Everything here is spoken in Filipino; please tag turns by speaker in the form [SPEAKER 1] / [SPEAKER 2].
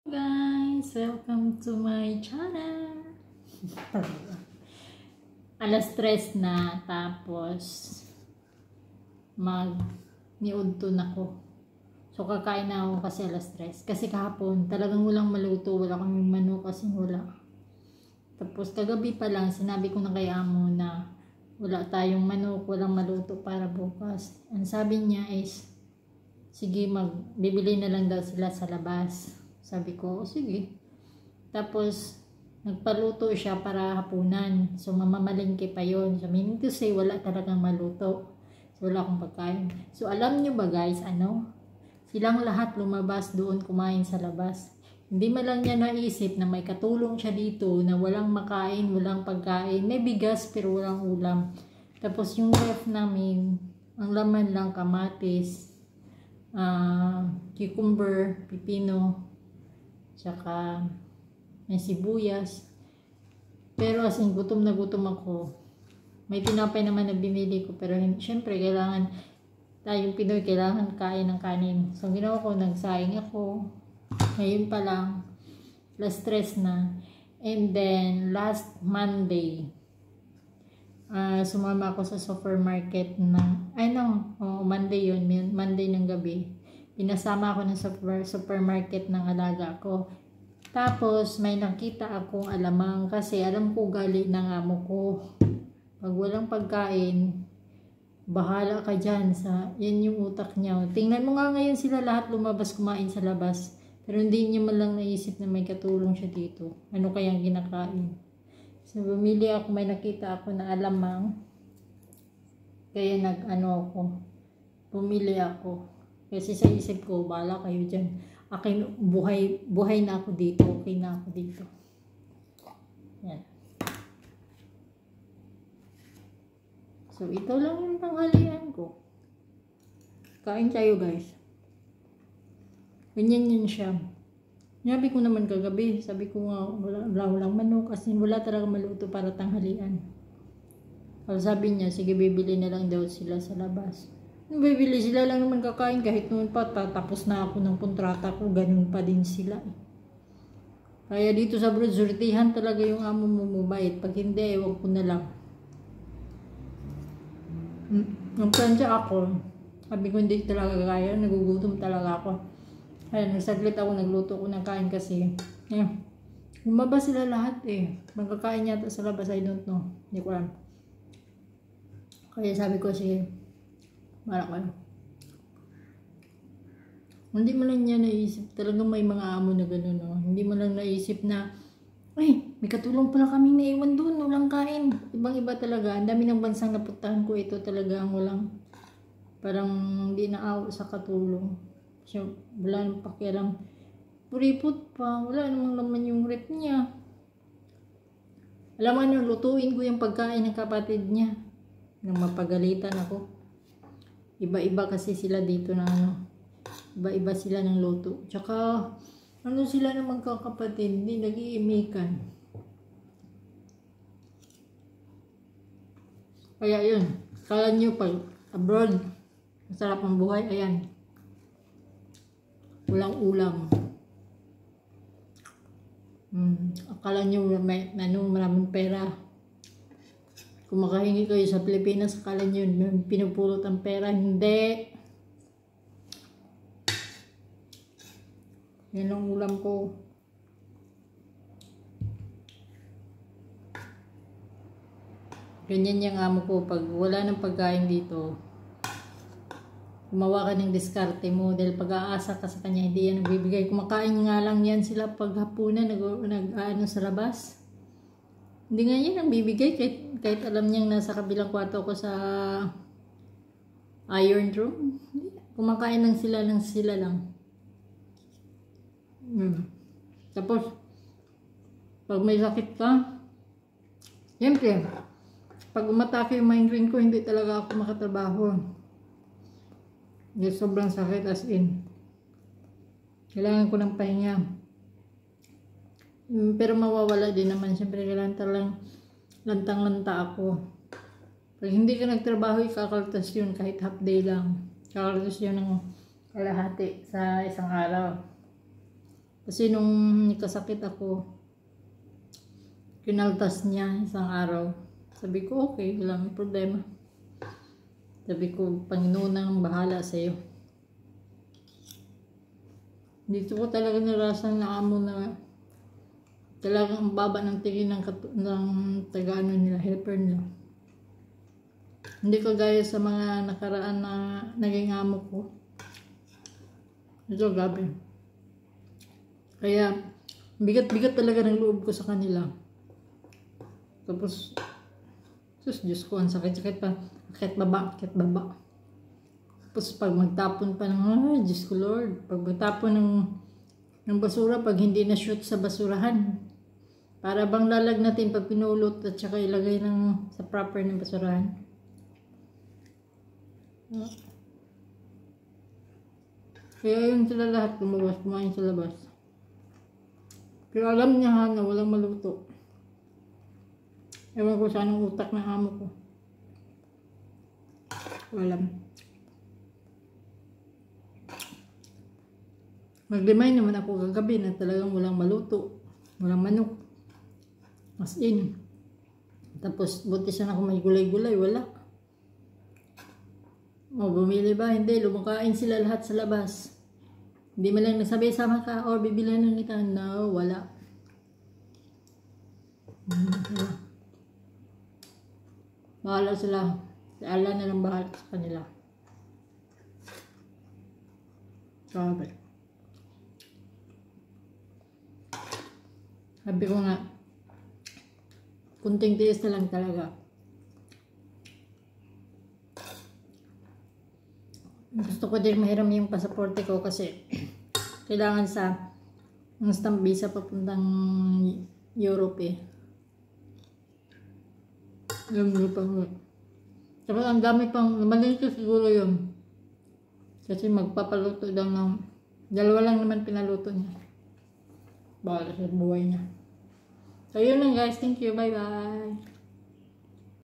[SPEAKER 1] Guys, welcome to my channel. Alas 3 na, tapos niudto na ko. So kakain na ako kasi alas 3. Kasi kahapon talagang walang maluto, wala kaming manok kasi wala. Tapos kagabi pa lang sinabi ko na kay amo na wala tayong manok, walang maluto para bukas. Ang sabi niya is sige, bibili na lang daw sila sa labas. Sabi ko, sige. Tapos, nagpaluto siya para hapunan. So, mamamalingki pa yon. So, meaning to say, wala talagang maluto. So, wala akong pagkain. So, alam nyo ba guys, silang lahat lumabas doon kumain sa labas. Hindi man lang niya naisip na may katulong siya dito na walang makain, walang pagkain. May bigas pero walang ulam. Tapos, yung ref namin, ang laman lang kamatis, cucumber, pipino, tsaka may sibuyas. Pero as in, gutom na gutom ako. May tinapay naman na binili ko, pero syempre kailangan tayong Pinoy, kailangan kain ng kanin. So ginawa ko, nagsaing ako. Ngayon pa lang, last stress na. And then last Monday, sumama ako sa supermarket na Monday yun, Monday ng gabi. Pinasama ako ng supermarket ng alaga ko. Tapos, may nakita akong alamang kasi alam ko gali ng amo ko. Pag walang pagkain, bahala ka dyan. Yan yung utak niya. Tingnan mo nga ngayon sila lahat lumabas kumain sa labas. Pero hindi niya man lang naisip na may katulong siya dito. Ano kayang ginakain? So, bumili ako, may nakita ako na alamang. Kaya bumili ako. Kasi sa isip ko, bahala kayo dyan. Akin, buhay na ako dito. Okay na ako dito. Yan. So, ito lang yung tanghalian ko. Kain tayo guys. Ganyan yun siya. Sabi ko naman kagabi, sabi ko nga, walang manok kasi wala talaga maluto para tanghalian. Sabi niya, sige bibili na lang daw sila sa labas. Bibili sila lang naman kakain kahit noon pa tapos na ako ng kontrata ko, ganun pa din sila. Kaya dito sa abroad, surtihan talaga yung amo mo mabait. Pag hindi, ewan ko na lang. Nung pransya ako, sabi ko hindi talaga kaya, nagugutom talaga ako. Kaya nagsaglit ako, nagluto ko ng kain kasi lumabas sila lahat magkakain yata sa labas, I don't know, hindi ko alam. Kaya sabi ko sige, marami. Hindi mo lang niya naisip, talagang may mga amo na gano'n, no? Hindi mo lang naisip na, ay, may katulong pala kaming naiwan doon, walang kain. Ibang-iba talaga, ang dami ng bansang napuntahan ko, ito talaga ang walang, parang hindi naawa sa katulong. So, wala nang pakialam. Puripot pa, wala namang laman yung rep niya. Alam mo, lutuin ko yung pagkain ng kapatid niya. Nang mapagalitan ako. Iba-iba kasi sila dito na iba-iba sila ng luto. Tsaka, sila ng magkakapatid, hindi nag-iimikan. Kaya yun, kala nyo pag abroad, masarap ang buhay, ayan. Walang ulam. Akala nyo maraming pera. Kung makahingi kayo sa Pilipinas, akala nyo pinupulot ang pera. Hindi. Yan ang ulam ko. Ganyan yung amo ko. Pag wala ng pagkain dito, gumawa ka ng diskarte mo. Dahil pag-aasa ka sa kanya, hindi yan nagbibigay. Kumakain nga lang yan sila pag hapunan, sa labas. Hindi nga yan ang bibigay kahit alam niyang nasa kabilang kwarto ko sa iron room. Kumakain lang sila lang. Tapos, pag may sakit ka, siyempre, pag umatake yung migraine ko, hindi talaga ako makatrabaho. Hindi, sobrang sakit as in. Kailangan ko ng pahinga. Pero mawawala din naman. Siyempre, lantang-lanta ako. Pag hindi ka nagtrabaho, ikakaltas yun kahit half day lang. Kakaltas yun ng kalahati sa isang araw. Kasi nung nagkasakit ako, kinaltas niya isang araw. Sabi ko, okay, wala may problema. Sabi ko, Panginoon ang bahala sa'yo. Dito ko talaga narasan na amo na talagang ang baba ng tingin ng taga-ano nila, helper nila. Hindi ko gaya sa mga nakaraan na naging amo ko. Ito, grabe. Kaya, bigat-bigat talaga ng loob ko sa kanila. Tapos, Diyos ko, ang sakit-sakit pa. Akit baba. Tapos pag magtapon pa ng, Diyos ko Lord, pag magtapon ng basura, pag hindi na shoot sa basurahan, para bang lalag natin pag pinulot at saka ilagay sa proper ng basurahan. Kaya yun sila lahat lumabas, kumain sa labas. Pero alam niya na walang maluto. Ewan ko saan ang utak ng amo ko. Walang. Mag-remind naman ako kagabi na talagang walang maluto. Walang manok. As in. Tapos buti sana ako may gulay-gulay. Wala. O bumili ba? Hindi. Lumakain sila lahat sa labas. Hindi man lang nasabi sama ka or bibilan ng kita. No, wala. Wala. Bahala sila. Si Allah na lang bahala sa kanila. Sabi. Sabi ko nga, kunting tiis na lang talaga. Gusto ko din mahiram yung pasaporte ko kasi kailangan ang stamp visa papuntang Europe eh. Alam mo pa nga. Tapos ang dami pang, malito siguro yun. Kasi magpapaluto daw ng, dalawa lang naman pinaluto niya. Bahala sa buhay niya. So yun lang guys, thank you, bye bye.